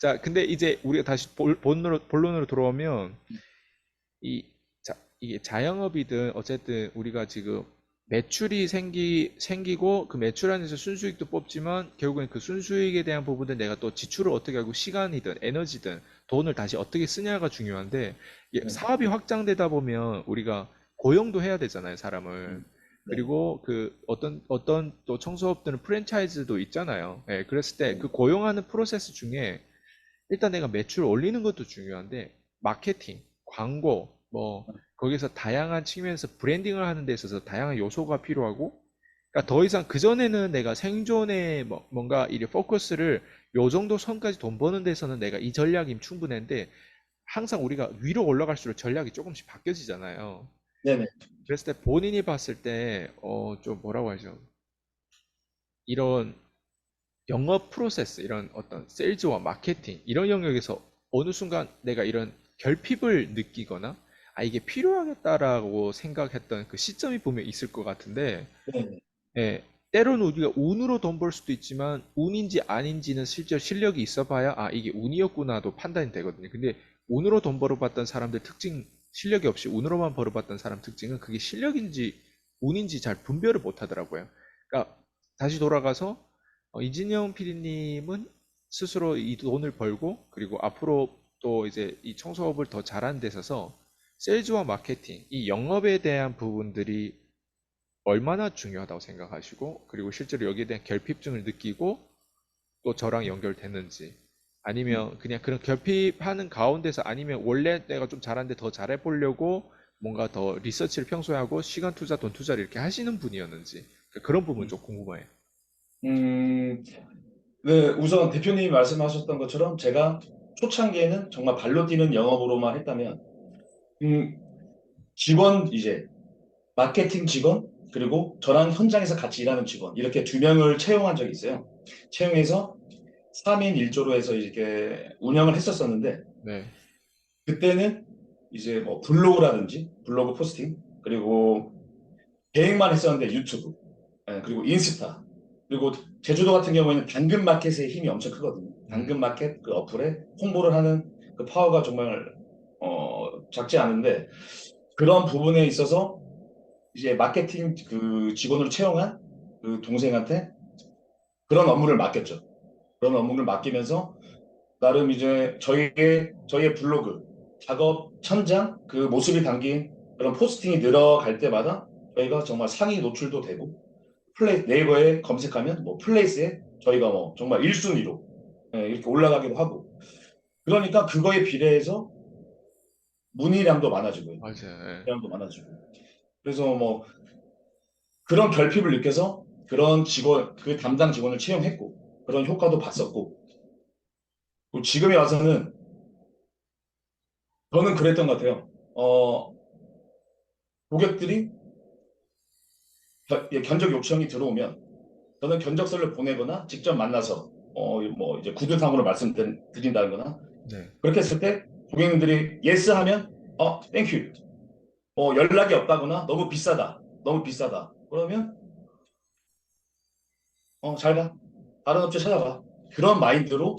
자, 근데 이제 우리가 다시 본론으로 돌아오면 이, 자, 이게 자영업이든 어쨌든 우리가 지금 매출이 생기고 그 매출 안에서 순수익도 뽑지만 결국엔 그 순수익에 대한 부분은 내가 또 지출을 어떻게 하고 시간이든 에너지든 돈을 다시 어떻게 쓰냐가 중요한데 이게 네. 사업이 확장되다 보면 우리가 고용도 해야 되잖아요, 사람을. 음, 네. 그리고 그 어떤 또 청소업들은 프랜차이즈도 있잖아요. 예, 그랬을 때 네. 그 고용하는 프로세스 중에 일단 내가 매출 올리는 것도 중요한데 마케팅, 광고, 뭐 거기서 다양한 측면에서 브랜딩을 하는 데 있어서 다양한 요소가 필요하고 그러니까 더 이상 그전에는 내가 생존에 뭔가 이 포커스를 요 정도 선까지 돈 버는 데서는 내가 이 전략이 충분한데 항상 우리가 위로 올라갈수록 전략이 조금씩 바뀌어지잖아요. 네네. 그랬을 때 본인이 봤을 때 좀 뭐라고 하죠? 이런 영업 프로세스, 이런 어떤 세일즈와 마케팅, 이런 영역에서 어느 순간 내가 이런 결핍을 느끼거나, 아, 이게 필요하겠다라고 생각했던 그 시점이 분명 있을 것 같은데, 네네. 예, 때로는 우리가 운으로 돈 벌 수도 있지만, 운인지 아닌지는 실제 실력이 있어 봐야, 아, 이게 운이었구나도 판단이 되거든요. 근데 운으로 돈 벌어봤던 사람들 특징, 실력이 없이 운으로만 벌어봤던 사람 특징은 그게 실력인지 운인지 잘 분별을 못 하더라고요. 그러니까 다시 돌아가서 이진영 PD님은 스스로 이 돈을 벌고 그리고 앞으로 또 이제 이 청소업을 더 잘하는 데 있어서 세일즈와 마케팅, 이 영업에 대한 부분들이 얼마나 중요하다고 생각하시고 그리고 실제로 여기에 대한 결핍증을 느끼고 또 저랑 연결되는지 음. 아니면 그냥 그런 결핍하는 가운데서 아니면 원래 내가 좀 잘하는데 더 잘해 보려고 뭔가 더 리서치를 평소에 하고 시간 투자, 돈 투자를 이렇게 하시는 분이었는지 그런 부분 음. 좀 궁금해요. 음, 네, 우선 대표님이 말씀하셨던 것처럼 제가 초창기에는 정말 발로 뛰는 영업으로만 했다면, 음, 직원 이제 마케팅 직원 그리고 저랑 현장에서 같이 일하는 직원 이렇게 두 명을 채용한 적이 있어요. 채용해서 3인 1조로 해서 이렇게 운영을 했었었는데 네. 그때는 이제 뭐 블로그라든지 블로그 포스팅 그리고 계획만 했었는데 유튜브 그리고 인스타 그리고 제주도 같은 경우에는 당근마켓의 힘이 엄청 크거든요. 음. 당근마켓 그 어플에 홍보를 하는 그 파워가 정말 작지 않은데 그런 부분에 있어서 이제 마케팅 그 직원으로 채용한 그 동생한테 그런 업무를 맡겼죠. 그런 업무를 맡기면서 나름 이제 저희의 블로그 작업 천장 그 모습이 담긴 그런 포스팅이 늘어갈 때마다 저희가 정말 상위 노출도 되고 네이버에 검색하면 뭐 플레이스에 저희가 뭐 정말 1순위로 이렇게 올라가기도 하고 그러니까 그거에 비례해서 문의량도 많아지고요. 맞아요. 예. 문의량도 많아지고 그래서 뭐 그런 결핍을 느껴서 그런 직원 그 담당 직원을 채용했고 그런 효과도 봤었고 그리고 지금에 와서는 저는 그랬던 것 같아요. 고객들이 견적 요청이 들어오면 저는 견적서를 보내거나 직접 만나서 뭐 이제 구두상으로 말씀드린다거나 네. 그렇게 했을 때 고객님들이 예스 하면 땡큐 연락이 없다거나 너무 비싸다 너무 비싸다 그러면 잘 가 다른 업체 찾아가 그런 마인드로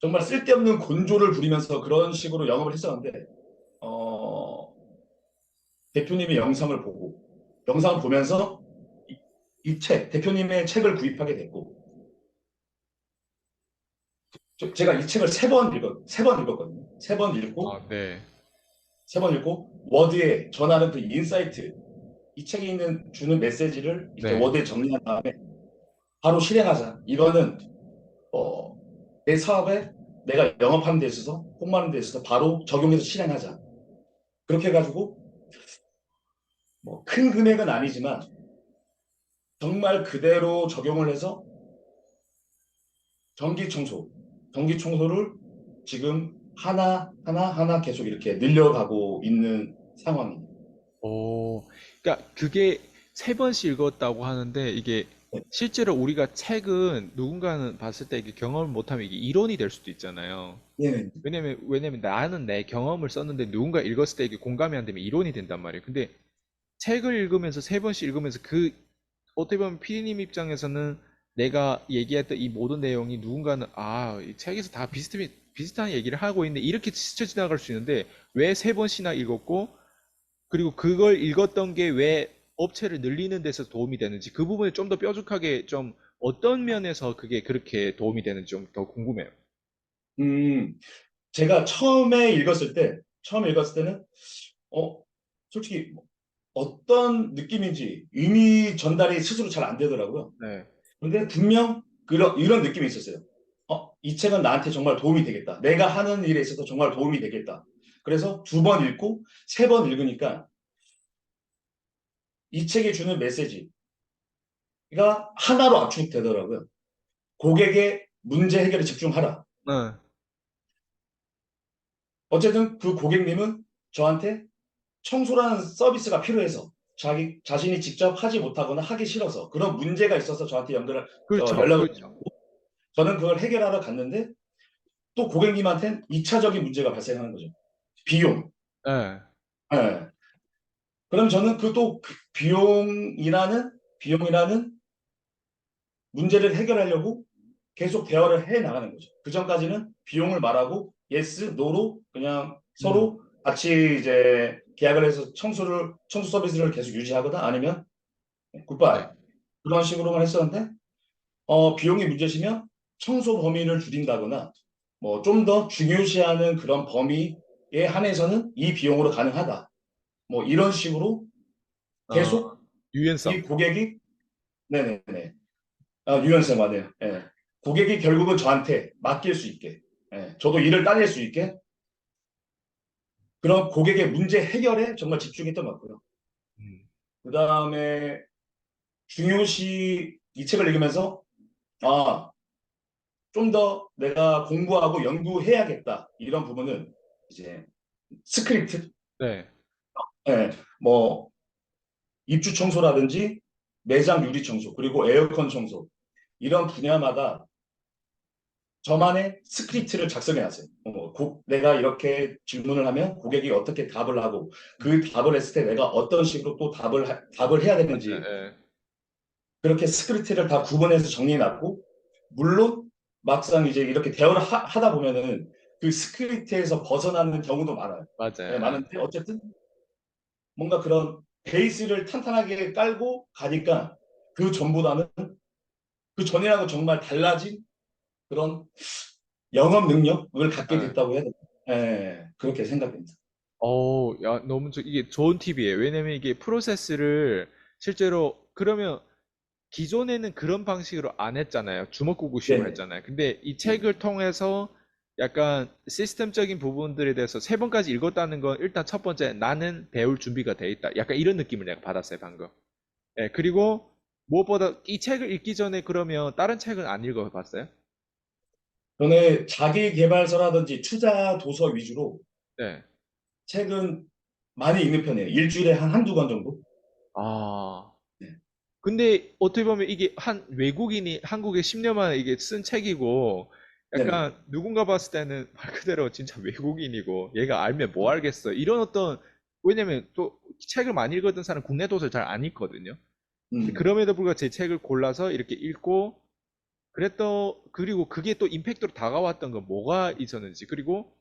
정말 쓸데없는 곤조를 부리면서 그런 식으로 영업을 했었는데 어, 대표님의 영상을 보면서 이 책, 대표님의 책을 구입하게 됐고 제가 이 책을 세 번 읽었거든요. 세 번 읽고 아, 네. 세 번 읽고 워드에 전하는 그 인사이트 이 책에 있는 주는 메시지를 이렇게 네. 워드에 정리한 다음에 바로 실행하자. 이거는 어, 내 사업에 내가 영업하는 데 있어서 홍보하는 데 있어서 바로 적용해서 실행하자. 그렇게 해가지고 뭐 큰 금액은 아니지만 정말 그대로 적용을 해서 전기 청소, 전기 청소를 지금 하나 계속 이렇게 늘려가고 있는 상황입니다. 그러니까 그게 세 번씩 읽었다고 하는데 이게 네, 실제로 우리가 책은 누군가는 봤을 때 이게 경험을 못하면 이게 이론이 될 수도 있잖아요. 네, 왜냐면 나는 내 경험을 썼는데 누군가 읽었을 때 이게 공감이 안 되면 이론이 된단 말이에요. 근데 책을 읽으면서 세 번씩 읽으면서 그 어떻게 보면 피디님 입장에서는 내가 얘기했던 이 모든 내용이 누군가는 이 책에서 다 비슷한 얘기를 하고 있는데 이렇게 스쳐 지나갈 수 있는데 왜 세 번씩이나 읽었고 그리고 그걸 읽었던 게 왜 업체를 늘리는 데서 도움이 되는지 그 부분을 좀 더 뾰족하게 좀 어떤 면에서 그게 그렇게 도움이 되는지 좀 더 궁금해요. 음, 제가 처음에 읽었을 때는, 어, 솔직히 어떤 느낌인지 의미 전달이 스스로 잘 안 되더라고요. 네. 근데 분명 이런 느낌이 있었어요. 이 책은 나한테 정말 도움이 되겠다. 내가 하는 일에 있어서 정말 도움이 되겠다. 그래서 두 번 읽고 세 번 읽으니까 이 책이 주는 메시지가 하나로 압축되더라고요. 고객의 문제 해결에 집중하라. 네. 어쨌든 그 고객님은 저한테 청소라는 서비스가 필요해서 자신이 직접 하지 못하거나 하기 싫어서 그런 문제가 있어서 저한테 그렇죠. 연락을 그렇죠. 주고 저는 그걸 해결하러 갔는데 또 고객님한테는 2차적인 문제가 발생하는 거죠. 비용. 네. 예. 그럼 저는 그 비용이라는 문제를 해결하려고 계속 대화를 해 나가는 거죠. 그 전까지는 비용을 말하고 yes, no로 그냥 음. 서로 같이 이제 계약을 해서 청소 서비스를 계속 유지하거나 아니면 굿바이 네. 그런 식으로만 했었는데 비용이 문제시면 청소 범위를 줄인다거나 뭐 좀 더 중요시하는 그런 범위에 한해서는 이 비용으로 가능하다. 뭐 이런 식으로 어, 계속 이 유연성. 고객이 네네네. 유연성 맞네요. 예. 고객이 결국은 저한테 맡길 수 있게, 저도 일을 따낼 수 있게 그런 고객의 문제 해결에 정말 집중했던 것 같고요. 음. 그 다음에 중요시 이 책을 읽으면서 아, 좀 더 내가 공부하고 연구해야겠다 이런 부분은 이제 스크립트, 네. 예, 뭐 입주 청소라든지 매장 유리 청소 그리고 에어컨 청소 이런 분야마다 저만의 스크립트를 작성해 놨어요. 내가 이렇게 질문을 하면 고객이 어떻게 답을 하고 그 답을 했을 때 내가 어떤 식으로 또 답을 해야 네, 되는지 네. 그렇게 스크립트를 다 구분해서 정리해 놨고 물론 막상 이제 이렇게 대화를 다 보면은 그 스크립트에서 벗어나는 경우도 많아요. 네, 맞아요. 많은데 어쨌든 뭔가 그런 베이스를 탄탄하게 깔고 가니까 그 전보다는 그 전이랑은 정말 달라진 그런 영업 능력을 갖게 네. 됐다고 해야 되나? 예, 그렇게 생각됩니다. 야, 이게 좋은 팁이에요. 왜냐면 이게 프로세스를 실제로, 그러면 기존에는 그런 방식으로 안 했잖아요. 주먹구구식으로 네네. 했잖아요. 근데 이 네. 책을 통해서 약간 시스템적인 부분들에 대해서 세 번까지 읽었다는 건 일단 첫 번째, 나는 배울 준비가 돼 있다. 약간 이런 느낌을 내가 받았어요, 방금. 예, 그리고 무엇보다 이 책을 읽기 전에 그러면 다른 책은 안 읽어봤어요? 저는 자기 개발서라든지 투자 도서 위주로 네. 책은 많이 읽는 편이에요. 일주일에 한두 권 정도? 아. 네. 근데 어떻게 보면 이게 한 외국인이 한국에 10년 만에 이게 쓴 책이고 네네. 약간 누군가 봤을 때는 말 그대로 진짜 외국인이고 얘가 알면 뭐 알겠어. 이런 어떤, 왜냐면 또 책을 많이 읽었던 사람 국내 도서를 잘 안 읽거든요. 근데 음. 그럼에도 불구하고 제 책을 골라서 이렇게 읽고 그리고 그게 또 임팩트로 다가왔던 건 뭐가 있었는지, 그리고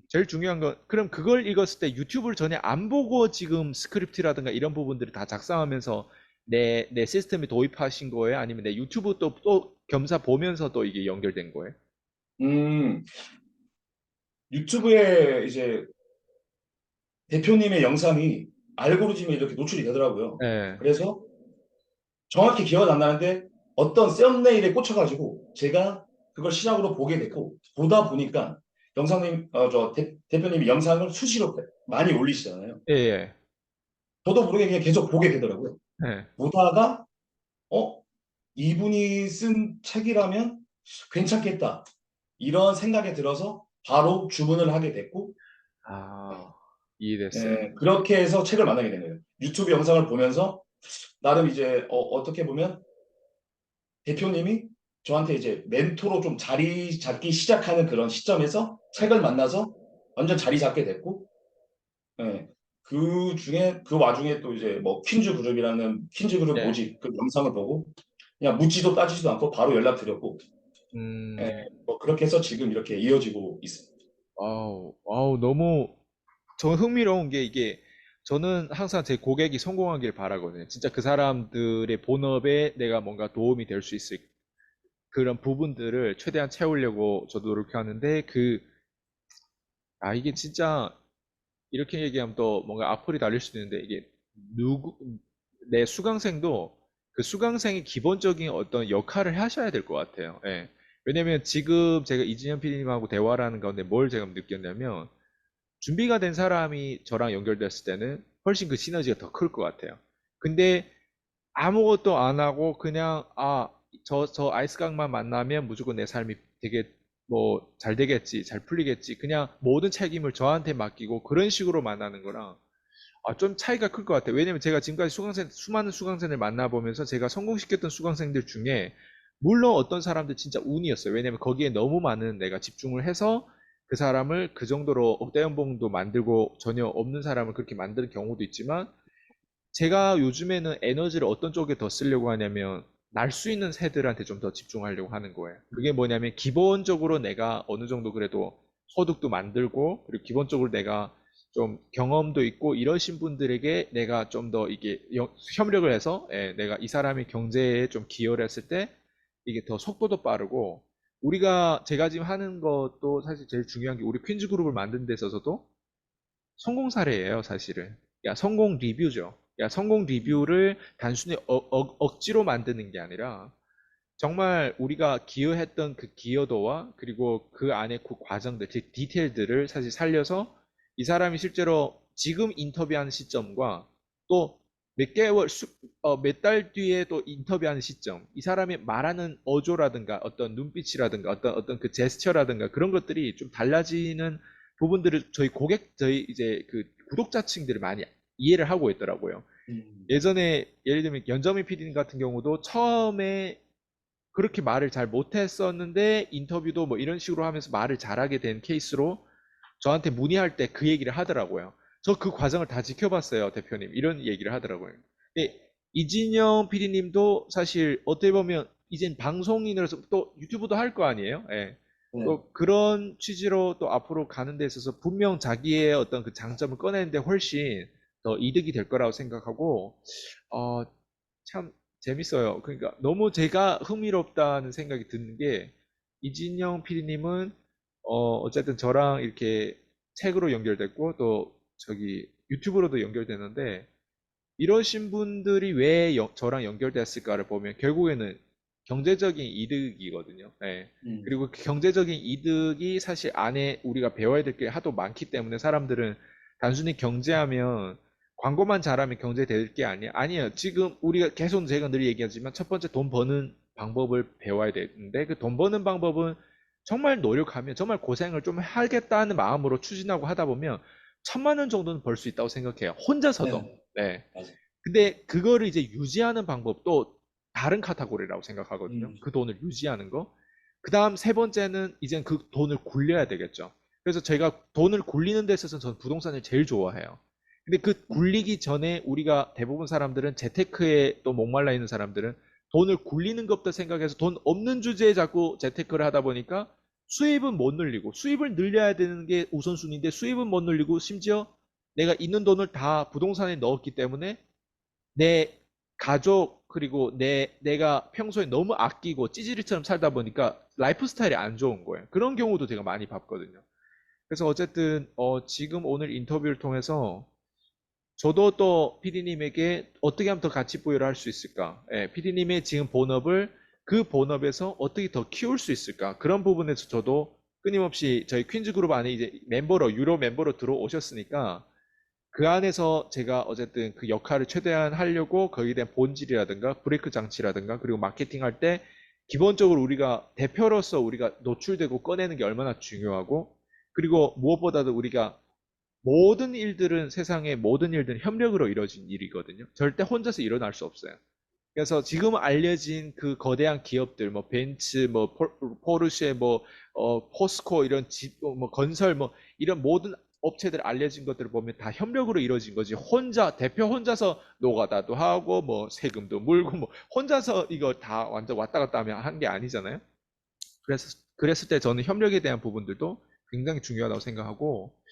제일 중요한 건, 그럼 그걸 읽었을 때 유튜브를 전혀 안 보고 지금 스크립트라든가 이런 부분들을 다 작성하면서 내 시스템에 도입하신 거예요? 아니면 내 유튜브 또 겸사 보면서 또 이게 연결된 거예요? 음. 유튜브에 이제 대표님의 영상이 알고리즘에 이렇게 노출이 되더라고요. 네. 그래서 정확히 기억은 안 나는데 어떤 썸네일에 꽂혀가지고 제가 그걸 시작으로 보게 됐고 보다 보니까 대표님이 영상을 수시로 많이 올리시잖아요. 예, 예. 저도 모르게 그냥 계속 보게 되더라고요. 네. 보다가 어 이분이 쓴 책이라면 괜찮겠다 이런 생각이 들어서 바로 주문을 하게 됐고 아, 이해됐어요. 그렇게 해서 책을 만나게 된 거예요. 유튜브 영상을 보면서 나름 이제 어떻게 보면 대표님이 저한테 이제 멘토로 좀 자리 잡기 시작하는 그런 시점에서 네. 책을 만나서 완전 자리 잡게 됐고, 예. 그 와중에 또 이제 뭐 퀸즈 그룹 예. 모집 그 영상을 보고, 그냥 묻지도 따지지도 않고 바로 연락드렸고, 예, 음, 뭐 그렇게 해서 지금 이렇게 이어지고 있습니다. 아우, 너무, 저 흥미로운 게 이게, 저는 항상 제 고객이 성공하길 바라거든요. 진짜 그 사람들의 본업에 내가 뭔가 도움이 될 수 있을 그런 부분들을 최대한 채우려고 저도 노력하는데, 이게 진짜, 이렇게 얘기하면 또 뭔가 악플이 달릴 수도 있는데, 이게, 누구, 내 수강생도 그 수강생이 기본적인 어떤 역할을 하셔야 될 것 같아요. 예. 왜냐면 지금 제가 이진현 PD님하고 대화를 하는 가운데 뭘 제가 느꼈냐면, 준비가 된 사람이 저랑 연결됐을 때는 훨씬 그 시너지가 더 클 것 같아요. 근데 아무것도 안 하고 그냥 저 아이스강만 만나면 무조건 내 삶이 되게 뭐 잘 되겠지, 잘 풀리겠지. 그냥 모든 책임을 저한테 맡기고 그런 식으로 만나는 거랑 좀 차이가 클 것 같아요. 왜냐면 제가 지금까지 수많은 수강생을 만나보면서 제가 성공시켰던 수강생들 중에 물론 어떤 사람들 진짜 운이었어요. 왜냐면 거기에 너무 많은 내가 집중을 해서 그 사람을 그 정도로 억대 연봉도 만들고 전혀 없는 사람을 그렇게 만드는 경우도 있지만 제가 요즘에는 에너지를 어떤 쪽에 더 쓰려고 하냐면 날 수 있는 새들한테 좀 더 집중하려고 하는 거예요. 그게 뭐냐면 기본적으로 내가 어느 정도 그래도 소득도 만들고 그리고 기본적으로 내가 좀 경험도 있고 이러신 분들에게 내가 좀 더 이게 협력을 해서 내가 이 사람의 경제에 좀 기여를 했을 때 이게 더 속도도 빠르고 우리가 제가 지금 하는 것도 사실 제일 중요한 게 우리 퀸즈 그룹을 만든 데 있어서도 성공 사례예요, 사실은. 야, 성공 리뷰죠. 야, 성공 리뷰를 단순히 억지로 만드는 게 아니라 정말 우리가 기여했던 그 기여도와 그리고 그 안에 그 과정들, 그 디테일들을 사실 살려서 이 사람이 실제로 지금 인터뷰하는 시점과 또 몇 개월, 몇 달 뒤에 또 인터뷰하는 시점, 이 사람이 말하는 어조라든가 어떤 눈빛이라든가 어떤 그 제스처라든가 그런 것들이 좀 달라지는 부분들을 저희 이제 그 구독자층들이 많이 이해를 하고 있더라고요. 음, 예전에 예를 들면 연정민 PD님 같은 경우도 처음에 그렇게 말을 잘 못했었는데 인터뷰도 뭐 이런 식으로 하면서 말을 잘하게 된 케이스로 저한테 문의할 때 그 얘기를 하더라고요. 저 그 과정을 다 지켜봤어요, 대표님. 이런 얘기를 하더라고요. 근데 이진영 PD님도 사실 어떻게 보면 이젠 방송인으로서 또 유튜브도 할 거 아니에요? 예. 네. 또 그런 취지로 또 앞으로 가는 데 있어서 분명 자기의 어떤 그 장점을 꺼내는데 훨씬 더 이득이 될 거라고 생각하고, 어, 참 재밌어요. 그러니까 너무 제가 흥미롭다는 생각이 드는 게 이진영 PD님은 어쨌든 저랑 이렇게 책으로 연결됐고 또 저기 유튜브로도 연결되는데 이러신 분들이 왜 저랑 연결됐을까를 보면 결국에는 경제적인 이득이거든요. 예. 음, 그리고 그 경제적인 이득이 사실 안에 우리가 배워야 될 게 하도 많기 때문에 사람들은 단순히 경제하면 광고만 잘하면 경제 될 게 아니야. 아니에요. 지금 우리가 계속 제가 늘 얘기하지만 첫 번째 돈 버는 방법을 배워야 되는데 그 돈 버는 방법은 정말 노력하면 정말 고생을 좀 하겠다는 마음으로 추진하고 하다 보면 1,000만 원 정도는 벌 수 있다고 생각해요. 혼자서도. 네, 네. 맞아요. 근데 그거를 이제 유지하는 방법도 다른 카테고리라고 생각하거든요. 음, 그 돈을 유지하는 거. 그 다음 세 번째는 이젠 그 돈을 굴려야 되겠죠. 그래서 제가 돈을 굴리는 데 있어서 저는 부동산을 제일 좋아해요. 근데 그 음, 굴리기 전에 우리가 대부분 사람들은 재테크에 또 목말라 있는 사람들은 돈을 굴리는 것부터 생각해서 돈 없는 주제에 자꾸 재테크를 하다 보니까 수입은 못 늘리고 수입을 늘려야 되는 게 우선순위인데 수입은 못 늘리고 심지어 내가 있는 돈을 다 부동산에 넣었기 때문에 내 가족 그리고 내가 평소에 너무 아끼고 찌질이처럼 살다 보니까 라이프 스타일이 안 좋은 거예요. 그런 경우도 제가 많이 봤거든요. 그래서 어쨌든 지금 오늘 인터뷰를 통해서 저도 또 PD님에게 어떻게 하면 더 가치 부여를 할 수 있을까? PD님의 지금 본업을 그 본업에서 어떻게 더 키울 수 있을까? 그런 부분에서 저도 끊임없이 저희 퀸즈 그룹 안에 이제 유로 멤버로 들어오셨으니까 그 안에서 제가 어쨌든 그 역할을 최대한 하려고 거기에 대한 본질이라든가 브레이크 장치라든가 그리고 마케팅 할 때 기본적으로 우리가 대표로서 우리가 노출되고 꺼내는 게 얼마나 중요하고 그리고 무엇보다도 우리가 모든 일들은 세상의 모든 일들은 협력으로 이루어진 일이거든요. 절대 혼자서 일어날 수 없어요. 그래서 지금 알려진 그 거대한 기업들, 뭐 벤츠, 뭐 포르쉐, 뭐 포스코 이런 집, 뭐 건설, 뭐 이런 모든 업체들 알려진 것들을 보면 다 협력으로 이루어진 거지. 대표 혼자서 노가다도 하고, 뭐, 세금도 물고, 뭐, 혼자서 이거 다 완전 왔다 갔다 하면 한 게 아니잖아요. 그랬을 때 저는 협력에 대한 부분들도 굉장히 중요하다고 생각하고,